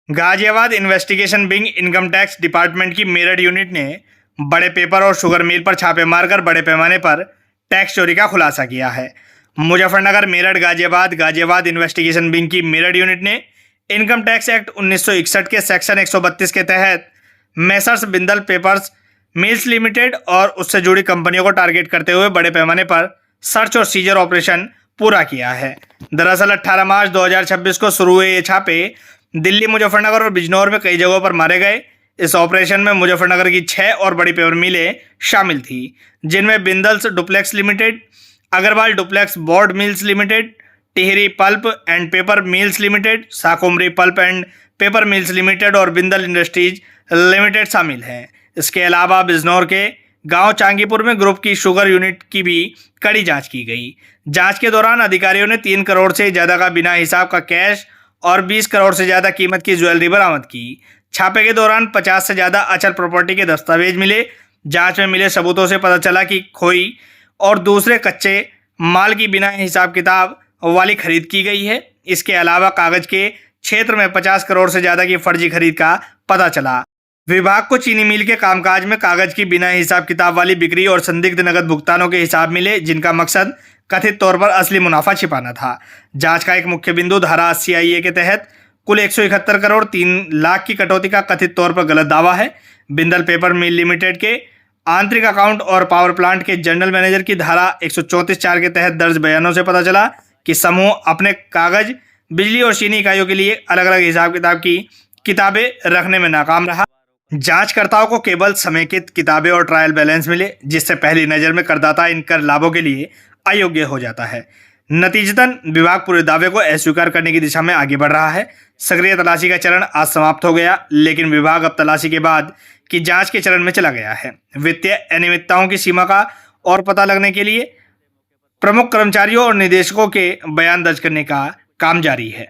Ghaziabad investigation wing income tax department की Meerut unit ने बड़े पेपर और शुगर मिल पर छापे मारकर बड़े पैमाने पर टैक्स चोरी का खुलासा किया है। मुजफ्फरनगर मेरठ गाजियाबाद इन्वेस्टिगेशन विंग की मेरठ यूनिट ने इनकम टैक्स एक्ट 1961 के सेक्शन 132 के तहत Messrs Bindal papers mills limited और उससे जुड़ी कंपनियों को टारगेट करते हुए बड़े पैमाने पर सर्च और सीजर ऑपरेशन पूरा किया है। दरअसल 18 मार्च 2026 को शुरू हुए ये छापे दिल्ली, मुजफ्फरनगर और बिजनौर में कई जगहों पर मारे गए। इस ऑपरेशन में मुजफ्फरनगर की 6 और बड़ी पेपर मिलें शामिल थी, जिनमें Bindals duplex limited, Agarwal duplex board mills limited, Tehri pulp and paper mills limited, Sakumari pulp and paper mills limited और बिंदल इंडस्ट्रीज लिमिटेड शामिल हैं। इसके अलावा बिजनौर के गांव चांगीपुर में ग्रुप की शुगर यूनिट की भी कड़ी जांच की गई। जांच के दौरान अधिकारियों ने 3 करोड़ से ज़्यादा का बिना हिसाब का कैश और 20 करोड़ से ज़्यादा कीमत की ज्वेलरी बरामद की। छापे के दौरान 50 से ज़्यादा अचल प्रॉपर्टी के दस्तावेज मिले। जांच में मिले सबूतों से पता चला कि खोई और दूसरे कच्चे माल की बिना हिसाब किताब वाली खरीद की गई है। इसके अलावा कागज के क्षेत्र में 50 करोड़ से ज़्यादा की फर्जी खरीद का पता चला। विभाग को चीनी मिल के कामकाज में कागज की बिना हिसाब किताब वाली बिक्री और संदिग्ध नगद भुगतानों के हिसाब मिले, जिनका मकसद कथित तौर पर असली मुनाफा छिपाना था। जांच का एक मुख्य बिंदु धारा 80 IA के तहत कुल 171 करोड़ 3 लाख की कटौती का कथित तौर पर गलत दावा है। बिंदल पेपर मिल लिमिटेड के आंतरिक अकाउंट और पावर प्लांट के जनरल मैनेजर की धारा 134(4) के तहत दर्ज बयानों से पता चला कि समूह अपने कागज, बिजली और चीनी इकाइयों के लिए अलग अलग हिसाब किताब की किताबें रखने में नाकाम रहा। जांचकर्ताओं को केवल समेकित किताबें और ट्रायल बैलेंस मिले, जिससे पहली नज़र में करदाता इन कर लाभों के लिए अयोग्य हो जाता है। नतीजतन विभाग पूरे दावे को अस्वीकार करने की दिशा में आगे बढ़ रहा है। सक्रिय तलाशी का चरण आज समाप्त हो गया, लेकिन विभाग अब तलाशी के बाद की जांच के चरण में चला गया है। वित्तीय अनियमितताओं की सीमा का और पता लगने के लिए प्रमुख कर्मचारियों और निदेशकों के बयान दर्ज करने का काम जारी है।